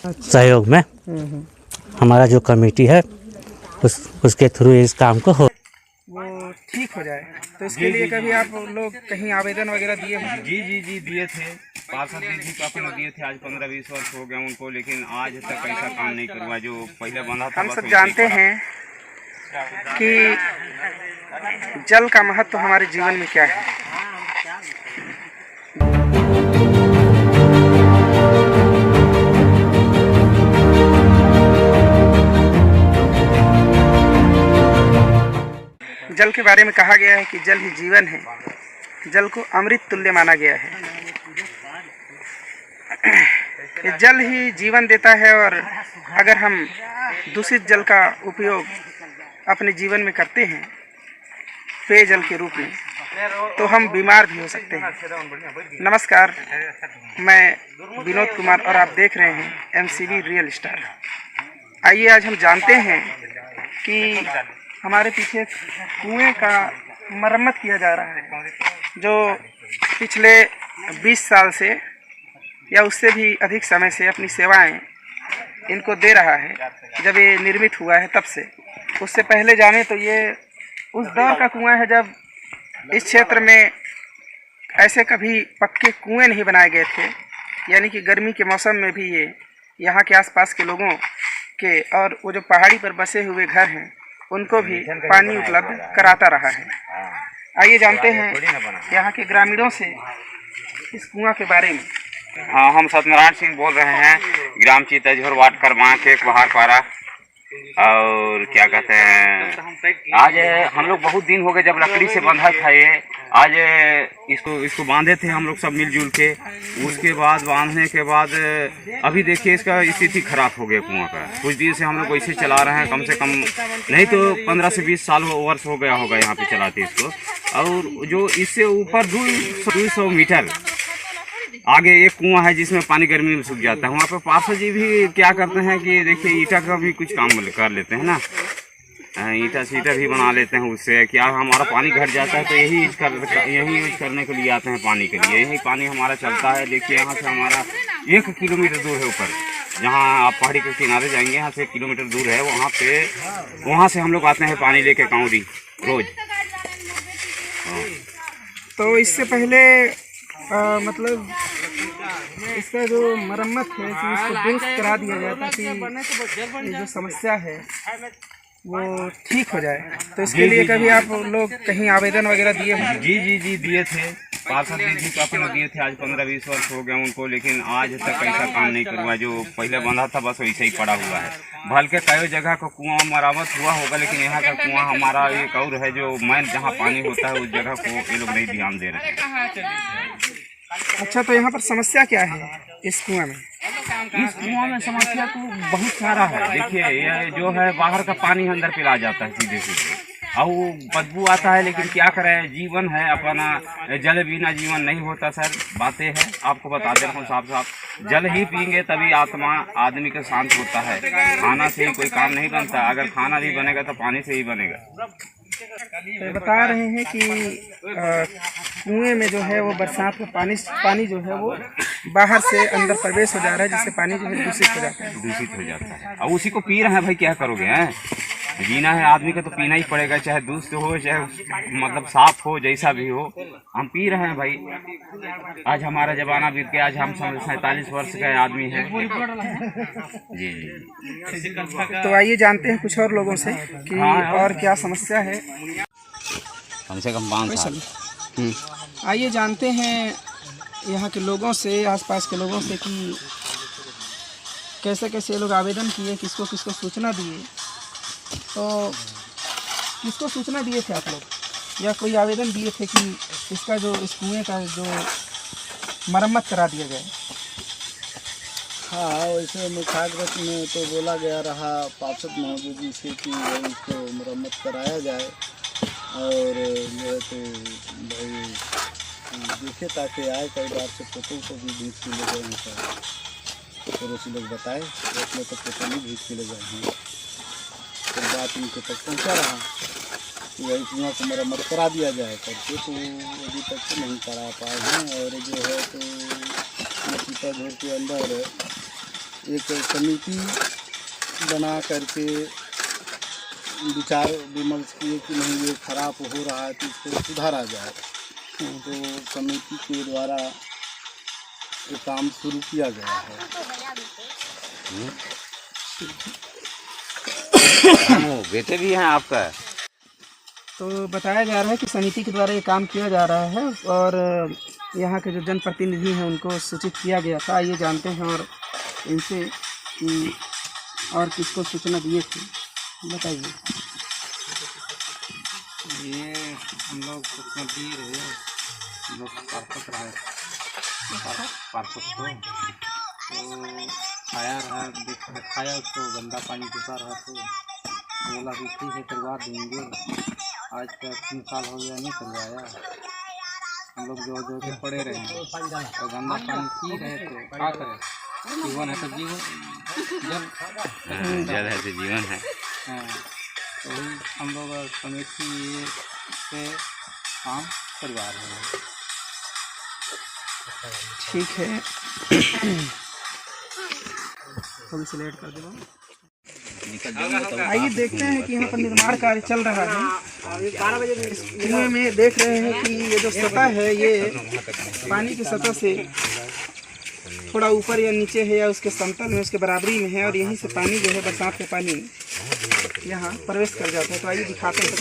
सहयोग में हमारा जो कमेटी है उसके थ्रू इस काम को हो वो ठीक हो जाए। तो इसके लिए कभी आप लोग कहीं आवेदन वगैरह दिए हैं? जी दिए थे। पार्षद जी को अपने दिए थे, आज 15-20 वर्ष हो गए उनको, लेकिन आज तक ऐसा काम नहीं करवा जो पहले बंधा था। हम सब जानते हैं कि जल का महत्व हमारे जीवन में क्या है। जल के बारे में कहा गया है कि जल ही जीवन है, जल को अमृत तुल्य माना गया है। ये जल ही जीवन देता है और अगर हम दूषित जल का उपयोग अपने जीवन में करते हैं पेयजल के रूप में, तो हम बीमार भी हो सकते हैं। नमस्कार, मैं विनोद कुमार और आप देख रहे हैं MCV रियल स्टार। आइए आज हम जानते हैं कि हमारे पीछे कुएं का मरम्मत किया जा रहा है, जो पिछले 20 साल से या उससे भी अधिक समय से अपनी सेवाएं इनको दे रहा है। जब ये निर्मित हुआ है तब से, उससे पहले जाने तो ये उस दौर का कुआं है जब इस क्षेत्र में ऐसे कभी पक्के कुएं नहीं बनाए गए थे, यानी कि गर्मी के मौसम में भी ये यहाँ के आसपास के लोगों के और वो जो पहाड़ी पर बसे हुए घर हैं उनको भी पानी उपलब्ध कराता रहा है। आइए जानते हैं यहाँ के ग्रामीणों से इस कुआं के बारे में। हाँ, हम सत्यनारायण सिंह बोल रहे हैं, ग्राम चितझोर वार्ड क्रमांक 1 बहारपारा। और क्या कहते हैं, आज हम लोग बहुत दिन हो गए जब लकड़ी से बंधा था ये, आज इसको बांधे थे हम लोग सब मिलजुल के। उसके बाद बांधने के बाद अभी देखिए इसका स्थिति खराब हो गया कुआं का। कुछ दिन से हम लोग ऐसे चला रहे हैं, कम से कम नहीं तो 15 से 20 साल वर्ष हो गया होगा यहाँ पे चलाते इसको। और जो इससे ऊपर 200 मीटर आगे एक कुआं है जिसमें पानी गर्मी में सूख जाता है। वहाँ पे पार्षद जी भी क्या करते हैं कि देखिए ईटा का भी कुछ काम कर लेते हैं ना, ईटा सीटा भी बना लेते हैं। उससे क्या हमारा पानी घट जाता है तो यही यूज करने के लिए आते हैं पानी के लिए। यही पानी हमारा चलता है। देखिए यहाँ से हमारा 1 किलोमीटर दूर है ऊपर, जहाँ आप पहाड़ी के किनारे जाएंगे यहाँ से 1 किलोमीटर दूर है। वहाँ से हम लोग आते हैं पानी लेके कांवड़ी रोज। तो इससे पहले मतलब इसका जो मरम्मत है कि इसको दुरुस्त करा दिया जाए ताकि ये जो समस्या है वो ठीक हो जाए। तो इसके लिए कभी आप लोग कहीं आवेदन वगैरह दिए हैं? जी दिए थे। पार्षद जी को अपने दिए थे, आज 15-20 वर्ष हो गए उनको, लेकिन आज तक ऐसा काम नहीं करवा जो पहले बंधा था बस वैसे ही पड़ा हुआ है। भल के कई जगह का कुआं मरम्मत हुआ होगा, लेकिन यहाँ का कुआं हमारा एक और है जो मैन जहाँ पानी होता है उस जगह को ये लोग नहीं ध्यान दे रहे हैं। अच्छा, तो यहाँ पर समस्या क्या है इस कुआं में? इस कुआं में समस्या तो बहुत सारा है। देखिए ये जो है बाहर का पानी अंदर पिला जाता है सीधे और वो बदबू आता है। लेकिन क्या करें, जीवन है अपना, जल बिना जीवन नहीं होता सर। बातें हैं, आपको बता दे रहा हूँ साफ, जल ही पिएंगे तभी आत्मा आदमी का शांत होता है। खाना से ही कोई काम नहीं बनता, अगर खाना भी बनेगा तो पानी से ही बनेगा। तो बता रहे हैं कि कुएं में जो है वो बरसात का पानी जो है वो बाहर से अंदर प्रवेश हो जा रहा है, जिससे पानी जो है दूषित हो जाता है। और उसी को पी रहे हैं भाई, क्या करोगे हैं? जीना है आदमी का तो पीना ही पड़ेगा, चाहे दूषित हो चाहे मतलब साफ हो, जैसा भी हो हम पी रहे हैं भाई। आज हमारा जमाना बीत गया, आज हम 47 वर्ष का आदमी है। जी। तो आइए जानते हैं कुछ और लोगों से कि और क्या समस्या है। कम से कम 5 साल। आइए जानते हैं यहाँ के लोगों से, आसपास के लोगों से कि कैसे कैसे लोग आवेदन किए, किसको किसको सूचना दिए। तो किसको सूचना दिए थे आप लोग, या कोई आवेदन दिए थे कि इसका जो इस कुएँ का जो मरम्मत करा दिया जाए? हाँ, वैसे मुखाग्रत में तो बोला गया रहा पार्षद महोदय जी से कि इसको मरम्मत कराया जाए। और जो है तो भाई देखे ताकि आए, कई बार से फोटो को भी भेज के ले गए हैं सर, पड़ोसी लोग बताए उसमें तो फोटो नहीं भेज के ले गए हैं। फिर बात उनके तक पहुँचा रहा कि वही कुआं को मरम्मत करा दिया जाए करके, तो अभी तक तो नहीं करा पाए हैं। और जो है तो चितझोर के अंदर एक कमेटी बना करके विचार विमर्श किए कि नहीं ये खराब हो रहा है तो इसको सुधारा जाए। तो कमेटी के द्वारा ये काम शुरू किया गया है। बेटे भी हैं आपका? तो बताया जा रहा है कि समिति के द्वारा ये काम किया जा रहा है और यहाँ के जो जनप्रतिनिधि हैं उनको सूचित किया गया था। ये जानते हैं और इनसे कि और किसको सूचना दिए थे, बताइए। ये हम लोग सूचना दिए रहे, हम लोग पार्षद रहे, पार्षद तो खाया रहा, खाया उसको गंदा पानी पीता रहा तो बोला कि ठीक है करवा देंगे। आज तक 3 साल हो गया नहीं करवाया। हम लोग जो के पड़े रहे हैं तो गंदा पानी पी रहे थे, क्या करें, जीवन है तो जीवन, जल है तो जीवन है। हाँ, तो वही हम लोग कमेटी से काम करवा रहे हैं। ठीक है, थोड़ी सी लेट कर दो। आइए देखते हैं कि यहाँ पर निर्माण कार्य चल रहा है। कुएं में देख रहे हैं कि ये जो सतह है ये पानी की सतह से थोड़ा ऊपर या नीचे है या उसके समतल में, उसके बराबरी में है और यहीं से पानी जो है बरसात का पानी यहाँ प्रवेश कर जाता है। तो आइए दिखाते हैं।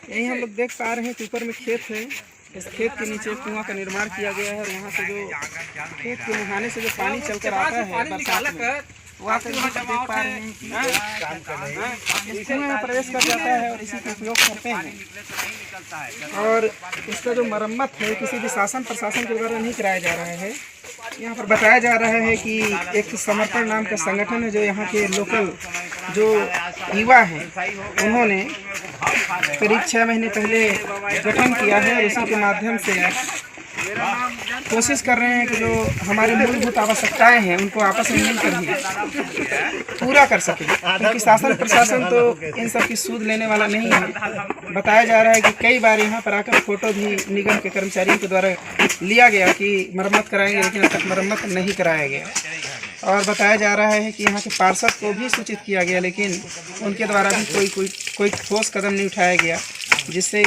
यही हम लोग देख पा रहे हैं कि ऊपर में खेत है। इस खेत के नीचे कुआं का निर्माण किया गया है और यहाँ से जो खेत के मुहाने से जो पानी चलकर आता है बरसात में, वो आकर यहाँ पर देख पा रहे हैं कि इस कुएं में प्रवेश कर जाता है और इसी का उपयोग करते हैं। और इसका जो मरम्मत है किसी भी शासन प्रशासन के द्वारा नहीं कराया जा रहा है। यहाँ पर बताया जा रहा है कि एक समर्पण नाम का संगठन है जो यहाँ के लोकल जो युवा हैं उन्होंने करीब 6 महीने पहले गठन किया है और इसी के माध्यम से कोशिश कर रहे हैं कि जो हमारी मूलभूत आवश्यकताएं हैं उनको आपस में मिलकर ही पूरा कर सके, क्योंकि शासन प्रशासन तो इन सब की सूद लेने वाला नहीं है। बताया जा रहा है कि कई बार यहाँ पर आकर फोटो भी निगम के कर्मचारियों के द्वारा लिया गया कि मरम्मत कराएंगे, लेकिन अब तक मरम्मत नहीं कराया गया। और बताया जा रहा है कि यहाँ के पार्षद को भी सूचित किया गया, लेकिन उनके द्वारा भी कोई ठोस कदम नहीं उठाया गया जिससे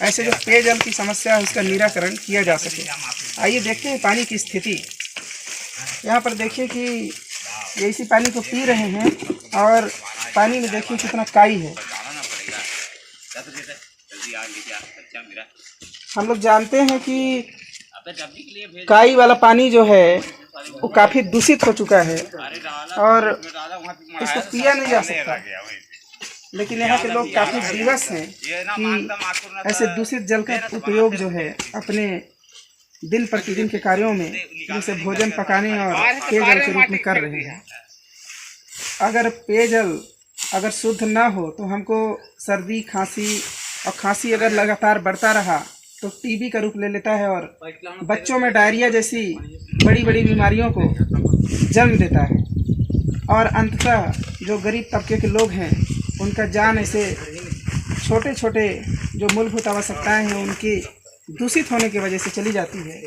ऐसे जो पेयजल की समस्या है उसका निराकरण किया जा सके। आइए देखते हैं पानी की स्थिति। यहाँ पर देखिए कि ये इसी पानी को पी रहे हैं और पानी में देखिए कितना काई है। हम लोग जानते हैं कि काई वाला पानी जो है वो काफ़ी दूषित हो चुका है और इसको पिया नहीं जा सकता, लेकिन यहाँ के लोग काफ़ी विवश हैं कि ऐसे दूषित जल का उपयोग जो है अपने दिन प्रतिदिन के कार्यों में, जैसे भोजन पकाने और पेयजल के रूप में कर रहे हैं। अगर पेयजल अगर शुद्ध ना हो तो हमको सर्दी खांसी, और खांसी अगर लगातार बढ़ता रहा तो टीबी का रूप ले लेता है और बच्चों में डायरिया जैसी बड़ी बड़ी बीमारियों को जन्म देता है। और अंततः जो गरीब तबके के लोग हैं उनका जान ऐसे छोटे छोटे जो मूलभूत आवश्यकताएं हैं उनकी दूषित होने की वजह से चली जाती है।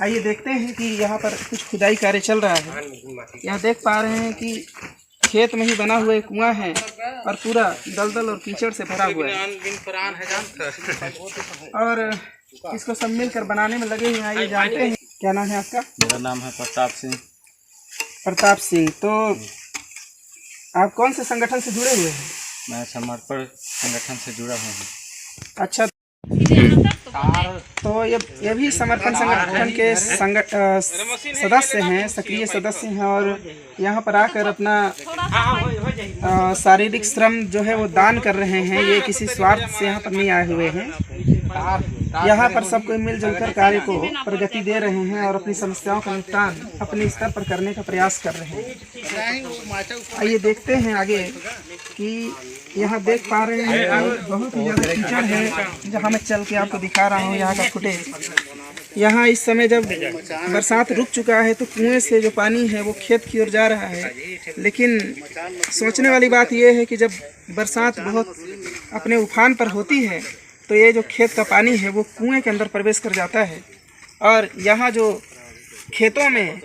आइए देखते हैं कि यहाँ पर कुछ खुदाई कार्य चल रहा है। यहाँ देख पा रहे हैं कि खेत में ही बना हुआ एक कुआं है और पूरा दलदल और कीचड़ से भरा हुआ है और इसको सब मिलकर बनाने में लगे हैं। आइए जानते हैं, क्या नाम है आपका? मेरा नाम है प्रताप सिंह। प्रताप सिंह, तो आप कौन से संगठन से जुड़े हुए हैं? मैं समर्पण संगठन से जुड़ा हूँ। अच्छा, तो ये भी समर्पण संगठन के सदस्य हैं, सक्रिय सदस्य हैं और यहाँ पर आकर अपना शारीरिक श्रम जो है वो दान कर रहे हैं। ये किसी स्वार्थ से यहाँ पर नहीं आए हुए हैं। यहाँ पर सब कोई मिलजुल कर कार्य को प्रगति दे रहे हैं और अपनी समस्याओं का निपटान अपने स्तर पर करने का प्रयास कर रहे हैं। आइए देखते हैं आगे कि यहाँ देख पा रहे हैं बहुत ही ज़्यादा कीचड़ है। जहाँ मैं चल के आपको दिखा रहा हूँ यहाँ का फुटेज। यहाँ इस समय जब बरसात रुक चुका है तो कुएं से जो पानी है वो खेत की ओर जा रहा है, लेकिन सोचने वाली बात यह है कि जब बरसात बहुत अपने उफान पर होती है तो ये जो खेत का पानी है वो कुएं के अंदर प्रवेश कर जाता है। और यहाँ जो खेतों में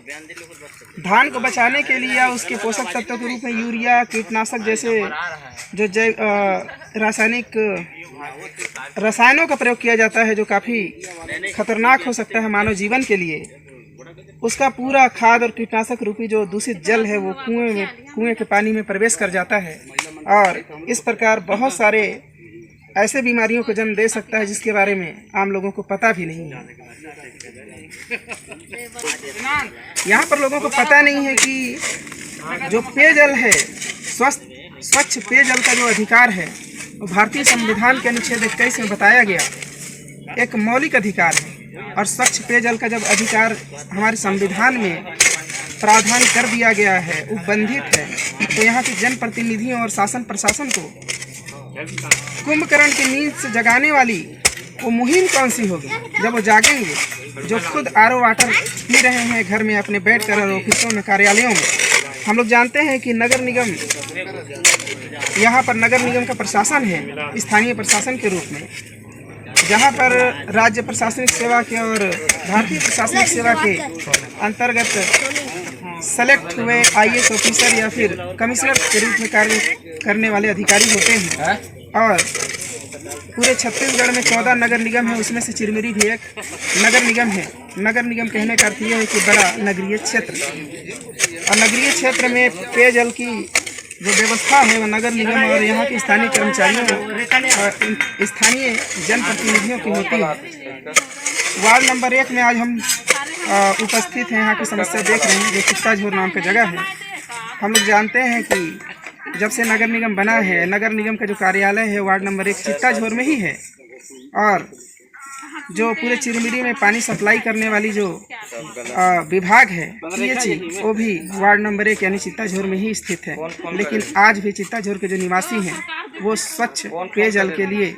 धान को बचाने के लिए या उसके पोषक तत्वों के रूप में यूरिया, कीटनाशक जैसे जो जैव रासायनिक रसायनों का प्रयोग किया जाता है, जो काफ़ी खतरनाक हो सकता है मानव जीवन के लिए, उसका पूरा खाद और कीटनाशक रूपी जो दूषित जल है वो कुएं के पानी में प्रवेश कर जाता है और इस प्रकार बहुत सारे ऐसे बीमारियों को जन्म दे सकता है जिसके बारे में आम लोगों को पता भी नहीं है। यहाँ पर लोगों को पता नहीं है कि जो पेयजल है, स्वच्छ पेयजल का जो अधिकार है वो भारतीय संविधान के अनुच्छेद 21 में बताया गया एक मौलिक अधिकार है। और स्वच्छ पेयजल का जब अधिकार हमारे संविधान में प्रावधान कर दिया गया है, उपबंधित है, तो यहाँ के जनप्रतिनिधियों और शासन प्रशासन को कुंभकर्ण की नींद से जगाने वाली वो मुहिम कौन सी होगी जब वो जागेंगे, जो खुद आरओ वाटर पी रहे हैं घर में अपने बैठकर और ऑफिसों में, कार्यालयों में। हम लोग जानते हैं कि नगर निगम, यहाँ पर नगर निगम का प्रशासन है स्थानीय प्रशासन के रूप में, जहाँ पर राज्य प्रशासनिक सेवा के और भारतीय प्रशासनिक सेवा के अंतर्गत सेलेक्ट हुए IAS ऑफिसर या फिर कमिश्नर के रूप में कार्य करने वाले अधिकारी होते हैं। और पूरे छत्तीसगढ़ में 14 नगर निगम है, उसमें से चिरमिरी भी एक नगर निगम है। नगर निगम कहने का अर्थ यह है कि बड़ा नगरीय क्षेत्र, और नगरीय क्षेत्र में पेयजल की जो व्यवस्था है वो नगर निगम और यहाँ के स्थानीय कर्मचारियों और स्थानीय जनप्रतिनिधियों की होती है। वार्ड नंबर 1 में आज हम उपस्थित हैं, यहाँ की समस्या देख रहे हैं, जो चित्ताझोर नाम की जगह है। हम लोग जानते हैं कि जब से नगर निगम बना है, नगर निगम का जो कार्यालय है वार्ड नंबर 1 चित्ताझोर में ही है, और जो पूरे चिरमिरी में पानी सप्लाई करने वाली जो विभाग है PHE, वो भी वार्ड नंबर 1 यानी चित्ताझोर में ही स्थित है। लेकिन आज भी चित्ताझोर के जो निवासी हैं वो स्वच्छ पेयजल के लिए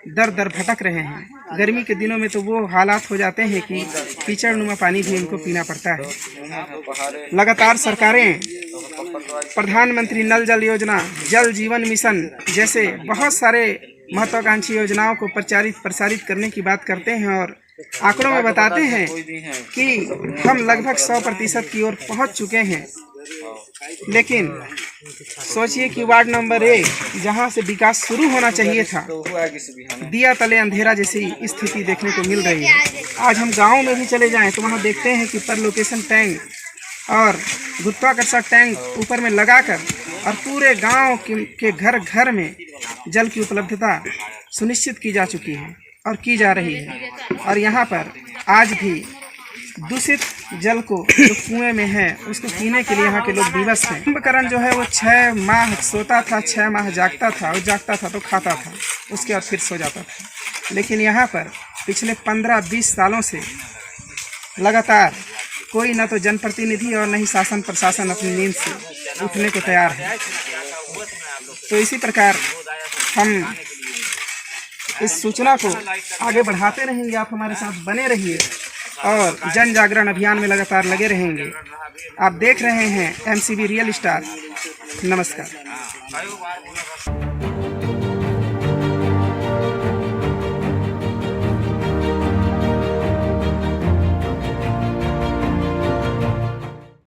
दर दर भटक रहे हैं। गर्मी के दिनों में तो वो हालात हो जाते हैं कि कीचड़नुमा पानी भी इनको पीना पड़ता है। लगातार सरकारें प्रधानमंत्री नल जल योजना, जल जीवन मिशन जैसे बहुत सारे महत्वाकांक्षी योजनाओं को प्रसारित करने की बात करते हैं और आंकड़ों में बताते हैं कि हम लगभग 100% की ओर पहुंच चुके हैं। लेकिन सोचिए कि वार्ड नंबर 1 जहां से विकास शुरू होना चाहिए था, दिया तले अंधेरा जैसी स्थिति देखने को मिल रही है। आज हम गाँव में भी चले जाएं तो वहां देखते हैं कि पर लोकेशन टैंक और गुरुत्वाकर्षक टैंक ऊपर में लगाकर और पूरे गांव के घर घर में जल की उपलब्धता सुनिश्चित की जा चुकी है और की जा रही है। और यहाँ पर आज भी दूषित जल को जो कुएं में है उसको पीने के लिए यहाँ के लोग विवश हैं। कुंभकर्ण जो है वो 6 माह सोता था, 6 माह जागता था, और जागता था तो खाता था, उसके बाद फिर सो जाता था। लेकिन यहाँ पर पिछले 15-20 सालों से लगातार कोई न तो जनप्रतिनिधि और न ही शासन प्रशासन अपनी नींद से उठने को तैयार है। तो इसी प्रकार हम इस सूचना को आगे बढ़ाते रहेंगे। आप हमारे साथ बने रहिए और जन जागरण अभियान में लगातार लगे रहेंगे। आप देख रहे हैं MCB रियल स्टार। नमस्कार।